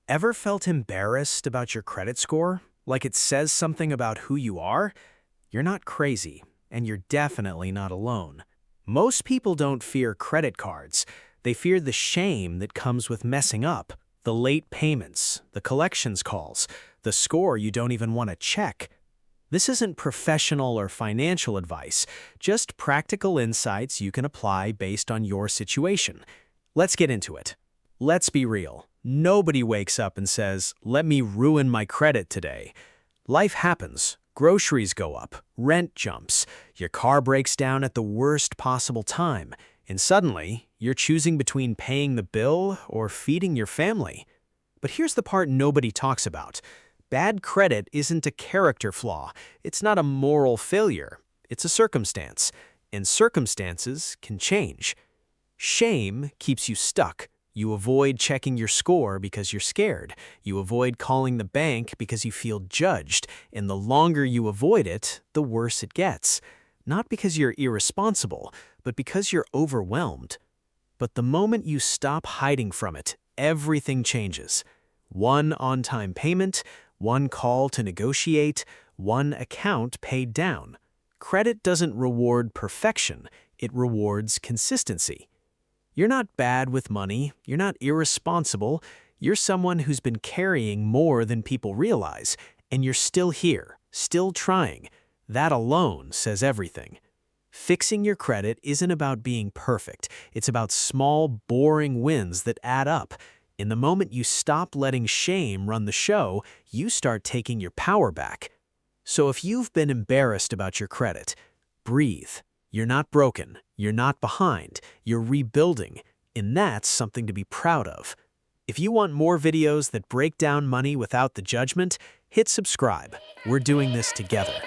Ever felt embarrassed about your credit score? Like it says something about who you are? You're not crazy, and you're definitely not alone. Most people don't fear credit cards. They fear the shame that comes with messing up, the late payments, the collections calls, the score you don't even want to check. This isn't professional or financial advice, just practical insights you can apply based on your situation. Let's get into it. Let's be real. Nobody wakes up and says, "Let me ruin my credit today." Life happens. Groceries go up, rent jumps, your car breaks down at the worst possible time, and suddenly, you're choosing between paying the bill or feeding your family. But here's the part nobody talks about. Bad credit isn't a character flaw. It's not a moral failure. It's a circumstance, and circumstances can change. Shame keeps you stuck. You avoid checking your score because you're scared. You avoid calling the bank because you feel judged. And the longer you avoid it, the worse it gets. Not because you're irresponsible, but because you're overwhelmed. But the moment you stop hiding from it, everything changes. One on-time payment, one call to negotiate, one account paid down. Credit doesn't reward perfection, it rewards consistency. You're not bad with money, you're not irresponsible, you're someone who's been carrying more than people realize, and you're still here, still trying. That alone says everything. Fixing your credit isn't about being perfect, it's about small, boring wins that add up. In the moment you stop letting shame run the show, you start taking your power back. So if you've been embarrassed about your credit, breathe. You're not broken, you're not behind, you're rebuilding, and that's something to be proud of. If you want more videos that break down money without the judgment, hit subscribe. We're doing this together.